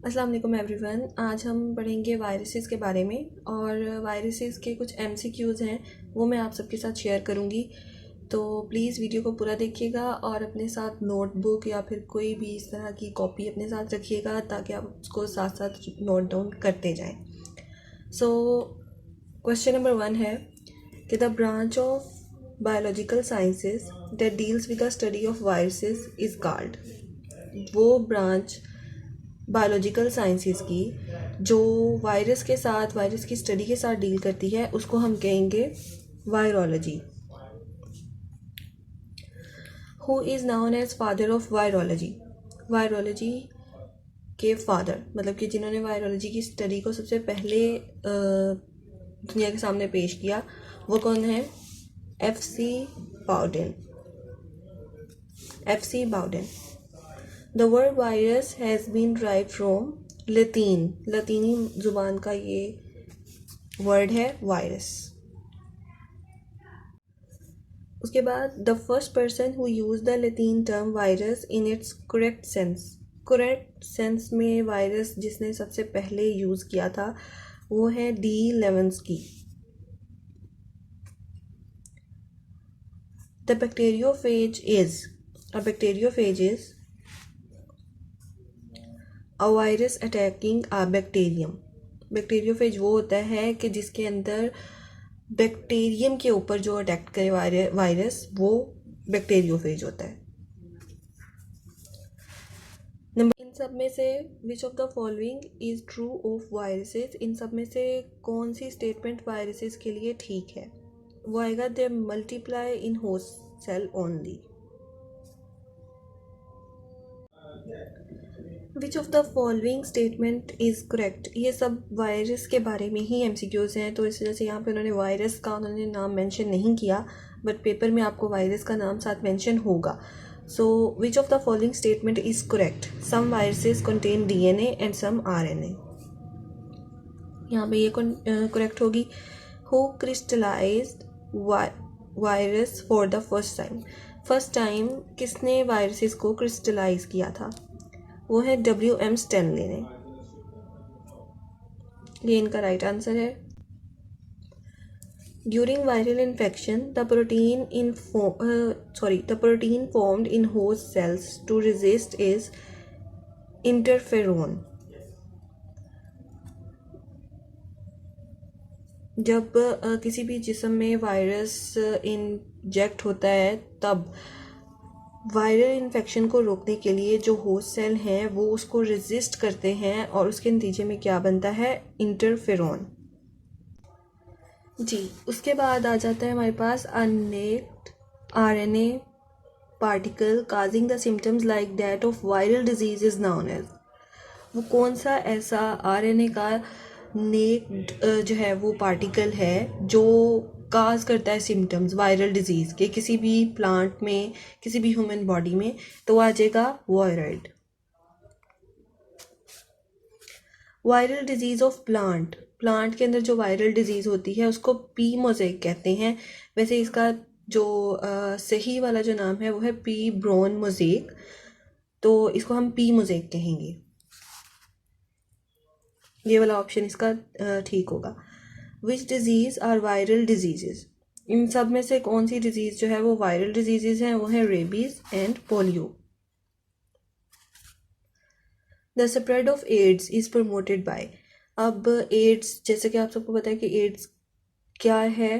अस्सलाम वालेकुम एवरीवन। आज हम पढ़ेंगे वायरसेस के बारे में और वायरसेस के कुछ एमसीक्यूज़ हैं वो मैं आप सबके साथ शेयर करूंगी। तो प्लीज़ वीडियो को पूरा देखिएगा और अपने साथ नोटबुक या फिर कोई भी इस तरह की कॉपी अपने साथ रखिएगा ताकि आप उसको साथ साथ नोट डाउन करते जाएं। सो क्वेश्चन नंबर 1 है कि the branch of biological sciences that deals with the study of viruses is called. वो ब्रांच बायोलॉजिकल साइंसेस की जो वायरस की स्टडी के साथ डील करती है उसको हम कहेंगे virology. Who is known as father of virology. Virology के फादर मतलब कि जिन्होंने वायरोलॉजी की स्टडी को सबसे पहले दुनिया के सामने पेश किया वो कौन है? FC Bowden. FC Bowden. The word virus has been derived from Latin। लतीनी ज़ुबान का ये वर्ड है वायरस। उसके बाद the first person who used the Latin term virus in its correct sense। correct sense में वायरस जिसने सबसे पहले यूज़ किया था वो है D. लेवेंस्की। The bacteriophage is a virus attacking a bacterium। Bacteriophage वो होता है कि जिसके अंदर बैक्टीरियम के ऊपर जो अटैक करे वायरस वो बैक्टीरियोफेज होता है। नंबर इन सब में से which of the following is true of viruses. इन सब में से कौन सी स्टेटमेंट वायरसेस के लिए ठीक है? वो आएगा they multiply in host cell only. Which of the following statement is correct. ये सब वायरस के बारे में ही एमसीक्यूज़ हैं तो इस वजह से यहाँ पे उन्होंने वायरस का नाम मेंशन नहीं किया बट पेपर में आपको वायरस का नाम साथ मेंशन होगा। So which of the following statement is correct. Some viruses contain DNA and some RNA। यहाँ पे ये करेक्ट होगी। Who crystallized virus for the first time. First time किसने वायरसेस को क्रिस्टलाइज किया था? वो है WM स्टैनली ने। ये इनका राइट आंसर है। During viral infection the protein formed in host cells to resist is interferon. जब किसी भी जिस्म में वायरस इंजेक्ट होता है तब वायरल इन्फेक्शन को रोकने के लिए जो होस्ट सेल हैं वो उसको रेजिस्ट करते हैं और उसके नतीजे में क्या बनता है? इंटरफेरोन। जी उसके बाद आ जाता है हमारे पास a naked RNA particle causing the symptoms like that of viral disease is known as. वो कौन सा ऐसा RNA का नेक्ड जो है वो पार्टिकल है जो काज करता है सिम्टम्स वायरल डिजीज़ के किसी भी प्लांट में किसी भी ह्यूमन बॉडी में? तो आ जाएगा viroid. Viral disease of plant के अंदर जो वायरल डिजीज़ होती है उसको पी मोज़ेक कहते हैं। वैसे इसका जो सही वाला जो नाम है वो है पी ब्रोन मोज़ेक, तो इसको हम पी मोज़ेक कहेंगे। ये वाला ऑप्शन इसका ठीक होगा। विच डिजीज़ आर वायरल डिजीज़। इन सब में से कौन सी डिजीज़ जो है वो वायरल डिजीज़ हैं? वो है rabies and polio. The spread of AIDS is promoted by. अब एड्स जैसे कि आप सबको पता है कि एड्स क्या है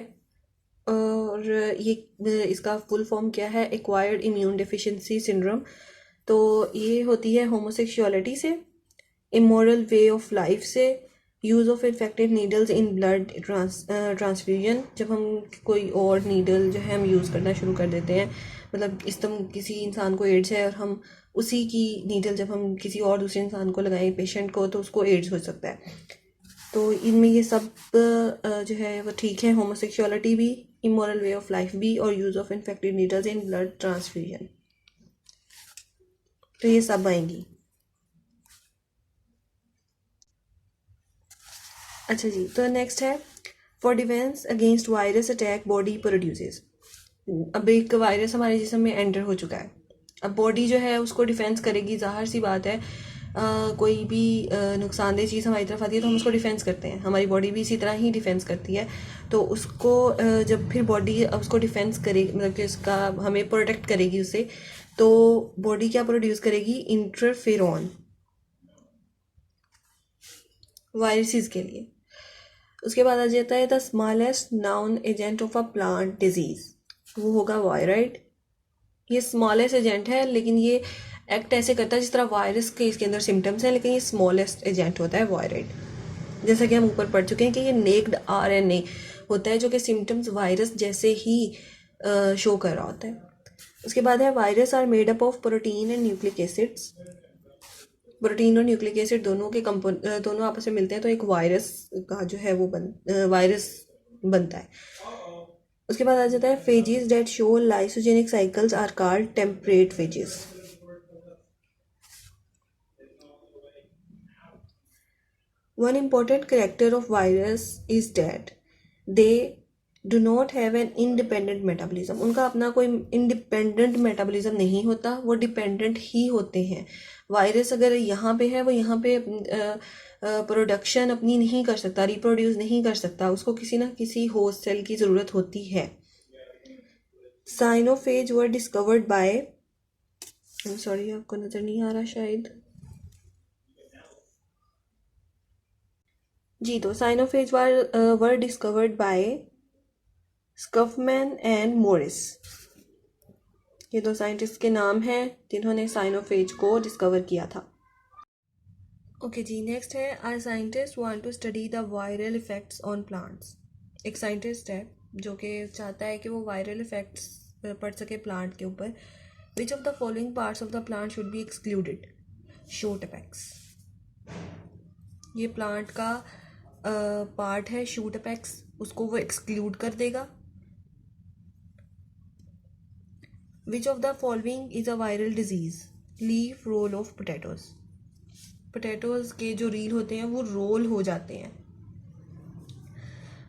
और ये इसका फुल फॉर्म क्या है? Acquired immune deficiency syndrome. तो ये होती है होमोसेक्सुअलिटी से, इमोरल वे ऑफ लाइफ से, use of infected needles in blood transfusion. जब हम कोई और नीडल जो है हम यूज़ करना शुरू कर देते हैं, मतलब किसी इंसान को एड्स है और हम उसी की नीडल जब हम किसी और दूसरे इंसान को लगाएं पेशेंट को तो उसको एड्स हो सकता है। तो इनमें ये सब जो है वो ठीक है। होमोसेक्सुअलिटी भी, इमोरल वे ऑफ लाइफ भी और use of infected needles in blood transfusion, तो ये सब आएंगी। अच्छा जी, तो नेक्स्ट है for defence against virus attack body produces. अब एक वायरस हमारे जिस्म में एंटर हो चुका है, अब बॉडी जो है उसको डिफेंस करेगी, ज़ाहिर सी बात है कोई भी नुकसानदेह चीज़ हमारी तरफ आती है तो हम उसको डिफेंस करते हैं, हमारी बॉडी भी इसी तरह ही डिफेंस करती है। तो उसको जब फिर बॉडी उसको डिफेंस करेगी, मतलब कि उसका हमें प्रोटेक्ट करेगी उससे, तो बॉडी क्या प्रोड्यूस करेगी, इंटरफेरॉन, वायरसेस के लिए। उसके बाद आ जाता है the smallest noun agent of a plant disease, वो होगा वायराइड। ये स्मॉलेस्ट एजेंट है, लेकिन ये एक्ट ऐसे करता है जिस तरह वायरस के इसके अंदर सिम्टम्स हैं, लेकिन ये स्मॉलेस्ट एजेंट होता है वायराइड। जैसा कि हम ऊपर पढ़ चुके हैं कि ये नेक्ड आरएनए होता है जो कि सिम्टम्स वायरस जैसे ही शो कर रहा होता है। उसके बाद है virus are made up of protein and nucleic acids. Protein और न्यूक्लिक एसिड दोनों के दोनों आपस में मिलते हैं तो एक वायरस का जो है वो वायरस बनता है। उसके बाद आ जाता है phages that show lysogenic cycles are called temperate phages. One important character of virus is that they do not have an independent metabolism. उनका अपना कोई independent metabolism नहीं होता, वो dependent ही होते हैं। वायरस अगर यहाँ पे है, वो यहाँ पे प्रोडक्शन अपनी नहीं कर सकता, रिप्रोड्यूस नहीं कर सकता, उसको किसी ना किसी होस्ट सेल की ज़रूरत होती है। Cyanophage were discovered by, sorry आपको नज़र नहीं आ रहा शायद जी, तो cyanophage were discovered by Safferman and Morris. ये दो साइंटिस्ट के नाम हैं जिन्होंने साइनोफेज को डिस्कवर किया था। ओके जी, नेक्स्ट है a scientist want to study the viral effects on plants. एक साइंटिस्ट है जो कि चाहता है कि वो वायरल इफेक्ट्स पढ़ सके प्लांट के ऊपर। Which of the following parts of the plant should be excluded, shoot apex. ये प्लांट का पार्ट है शूट अपेक्स, उसको वो एक्सक्लूड कर देगा। Which of the following is a viral disease, leaf roll of potatoes. Potatoes के जो reel होते हैं वो रोल हो जाते हैं।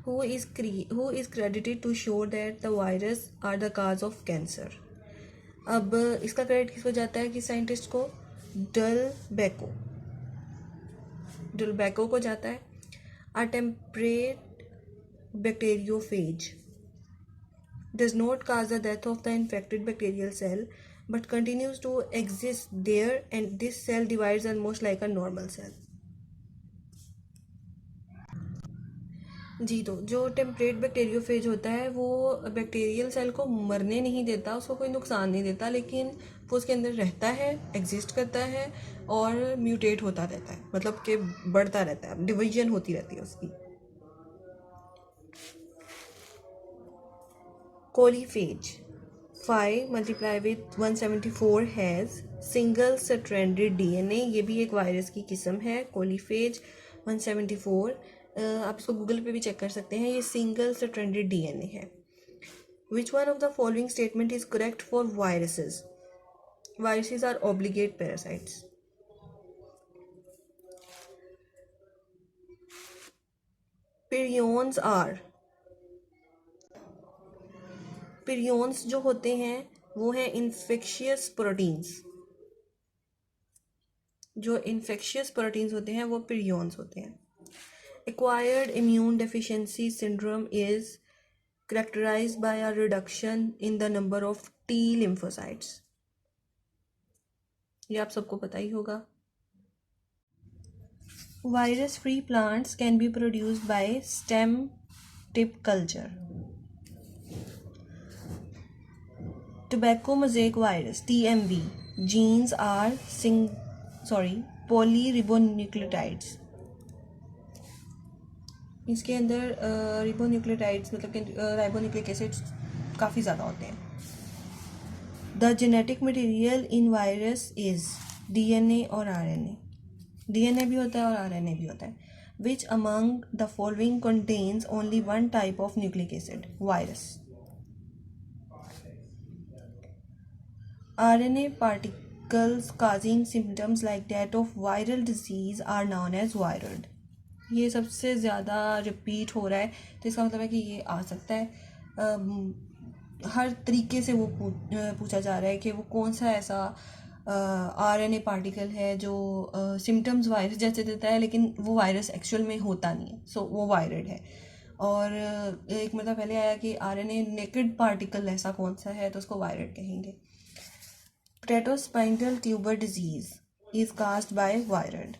Who is credited to show that the virus are the cause of cancer. अब इसका क्रेडिट किसको जाता है, किस साइंटिस्ट को, डलबैको को जाता है। A temperate bacteriophage does not cause the death of the infected bacterial cell but continues to exist there, and this cell divides almost like a normal cell. जी, तो जो टेम्परेट बैक्टीरियोफेज होता है वो बैक्टीरियल सेल को मरने नहीं देता, उसको कोई नुकसान नहीं देता, लेकिन वो उसके अंदर रहता है, एग्जिस्ट करता है और म्यूटेट होता रहता है, मतलब कि बढ़ता रहता है, डिवीजन होती रहती है उसकी। कोलीफेज 5 multiply with 174 has single stranded DNA. ये भी एक वायरस की किस्म है, कोलीफेज 174। आप इसको गूगल पे भी चेक कर सकते हैं, ये सिंगल स्ट्रैंडेड डीएनए है। Which one of the following statement is correct for viruses, viruses are obligate parasites. Prions are, prions जो होते हैं वो हैं इन्फेक्शियस प्रोटीन्स, जो इन्फेक्शियस प्रोटीन्स होते हैं वो पिरियंस होते हैं। Acquired immune deficiency syndrome is characterized by a reduction in the number of T lymphocytes। ये आप सबको पता ही होगा। Virus free plants can be produced by stem tip culture. Tobacco mosaic virus TMV genes are polyribonucleotides। इसके अंदर ribonucleotides मतलब कि ribonucleic acids काफ़ी ज़्यादा होते हैं। The genetic material in virus is DNA और आरएनए। डीएनए भी होता है और आरएनए भी होता है। Which among the following contains only one type of nucleic acid, virus. RNA particles causing symptoms like that of viral disease are known as viral। ये सबसे ज़्यादा रिपीट हो रहा है तो इसका मतलब है कि ये आ सकता है। हर तरीके से वो पूछा जा रहा है कि वो कौन सा ऐसा RNA पार्टिकल है जो सिम्टम्स वायरस जैसे देता है, लेकिन वो वायरस एक्चुअल में होता नहीं है, सो वो वायरड है। और एक मतलब पहले आया कि RNA नेकेड पार्टिकल ऐसा कौन सा है, तो उसको वायरड कहेंगे। Pterospinal tuber disease is caused by virid.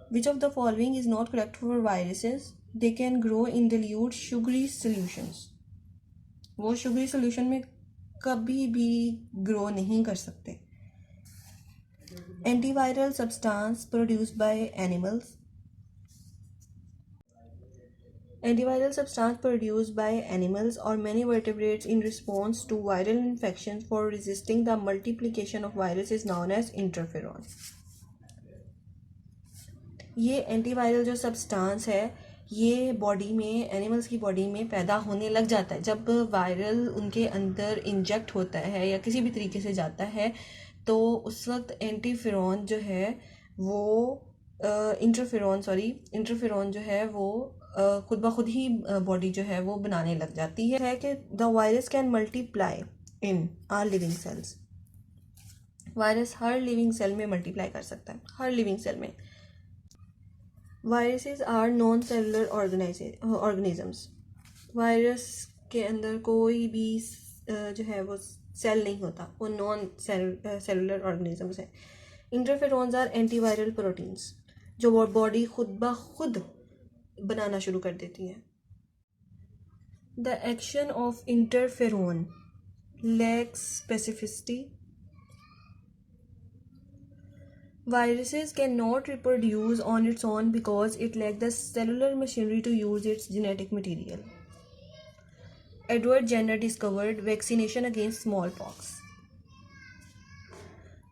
Which of the following is not correct for viruses? They can grow in dilute sugary solutions. वो sugary solution में कभी भी grow नहीं कर सकते। Antiviral substance produced by animals. Antiviral substance produced by animals or many vertebrates in response to viral infections for resisting the multiplication of virus is known as interferon. ये antiviral जो substance है ये body में, animals की body में पैदा होने लग जाता है जब वायरल उनके अंदर इंजेक्ट होता है या किसी भी तरीके से जाता है, तो उस वक्त एंटीफेरॉन जो है वो इंटरफेरॉन जो है वो खुद ब खुद ही बॉडी जो है वो बनाने लग जाती है कि the virus can multiply in all living cells. Virus हर लिविंग सेल में मल्टीप्लाई कर सकता है, हर लिविंग सेल में। Viruses are non cellular organisms. Virus के अंदर कोई भी जो है वो सेल नहीं होता, वो नॉन सेलुलर ऑर्गेनिजम्स हैं। इंटरफेरॉन्स आर एंटीवायरल प्रोटीन्स जो बॉडी खुद ब खुद बनाना शुरू कर देती है। The action of interferon lakhs specificity. Viruses cannot reproduce on its own because it lacks the cellular machinery to use its genetic material. Edward Jenner discovered vaccination against smallpox.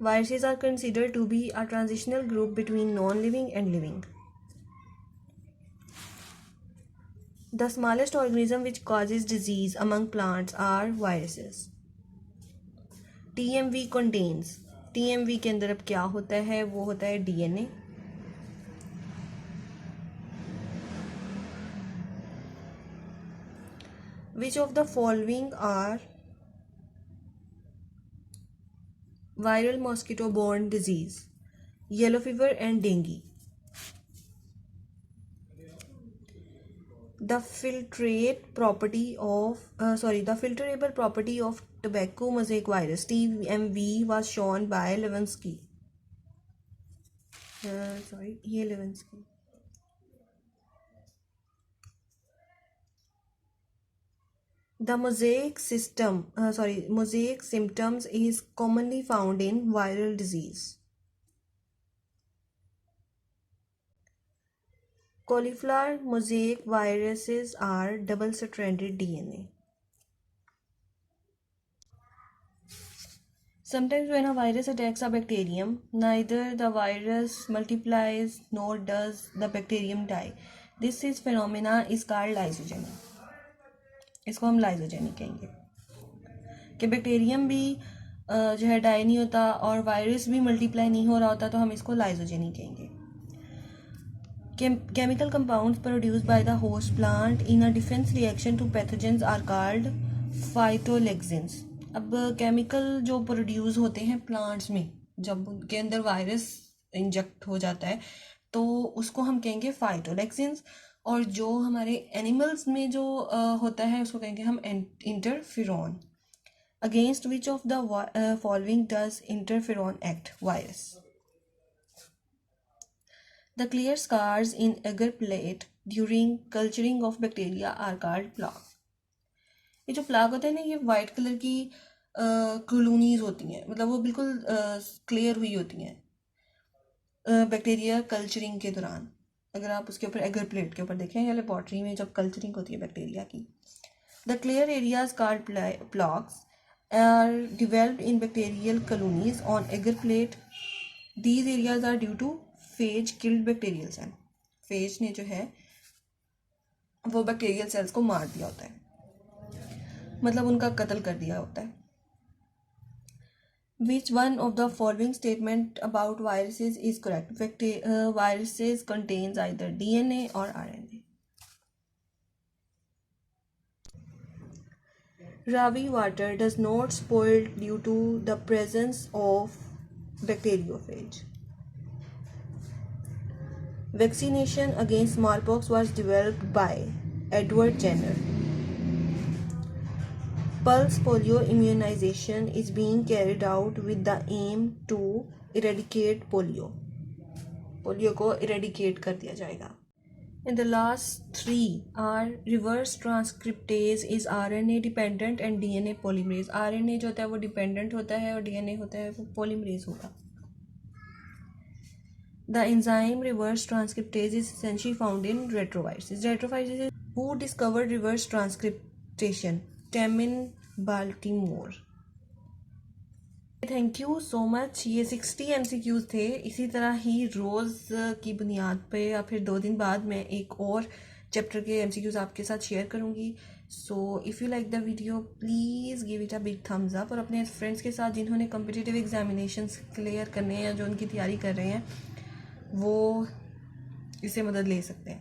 Viruses are considered to be a transitional group between non-living and living. The smallest organism which causes disease among plants are viruses. TMV contains, TMV के अंदर अब क्या होता है, वो होता है DNA। Which of the following are viral mosquito-borne disease? Yellow fever and dengue. The filtrable property of tobacco mosaic virus (TMV) was shown by Levinsky. Levinsky. The mosaic symptoms is commonly found in viral disease. Cauliflower mosaic viruses are double-stranded DNA. Sometimes when a virus attacks a bacterium, neither the virus multiplies nor does the bacterium die. This phenomena is called lysogeny. इसको हम लाइजोजेनी कहेंगे कि bacterium भी जो है die नहीं होता और वायरस भी मल्टीप्लाई नहीं हो रहा होता, तो हम इसको लाइजोजेनी कहेंगे। Chemical compounds produced by the host plant in a defense reaction to pathogens are called phytolexins. अब केमिकल जो प्रोड्यूस होते हैं प्लांट्स में जब उनके अंदर वायरस इंजेक्ट हो जाता है तो उसको हम कहेंगे फाइटोलेक्सिन्स, और जो हमारे एनिमल्स में जो होता है उसको कहेंगे हम interferon. Against which of the following does interferon act? Virus. The clear scars in agar plate during culturing of bacteria are called plaque. ये जो प्लाक होता है ना, ये वाइट कलर की कॉलोनीज होती हैं, मतलब वो बिल्कुल क्लियर हुई होती हैं बैक्टीरिया कल्चरिंग के दौरान। अगर आप उसके ऊपर एगर प्लेट के ऊपर देखें या लेबॉर्ट्री में जब कल्चरिंग होती है बैक्टीरिया की, the clear areas called plaques are developed in bacterial colonies on agar plate. These areas are due to phage killed bacterial cell. Phage ने जो है वो बैक्टीरियल सेल्स को मार दिया होता है, मतलब उनका कत्ल कर दिया होता है. Which one of the following statement about viruses is correct? Viruses contains either DNA or RNA. Ravi water does not spoil due to the presence of bacteriophage. Vaccination against smallpox was developed by Edward Jenner. Pulse polio immunization is being carried out with the aim to eradicate polio. Polio को eradicate कर दिया जाएगा. In the last three are reverse transcriptase is RNA dependent and DNA polymerase. RNA जो होता है वो dependent होता है और DNA होता है वो polymerase होगा. The enzyme reverse transcriptase is essentially found in retroviruses. Retroviruses is who discovered reverse transcriptation? Tamin Baltimore. Thank you so much. ये 60 MCQs थे. इसी तरह ही रोज़ की बुनियाद पे या फिर 2 दिन बाद मैं एक और चैप्टर के MCQs आपके साथ शेयर करूँगी. So if you like the video please give it a big thumbs up. और अपने फ्रेंड्स के साथ जिन्होंने कम्पिटिटिव एग्जामिनेशंस क्लियर करने हैं या जो उनकी तैयारी कर रहे हैं वो इससे मदद ले सकते हैं.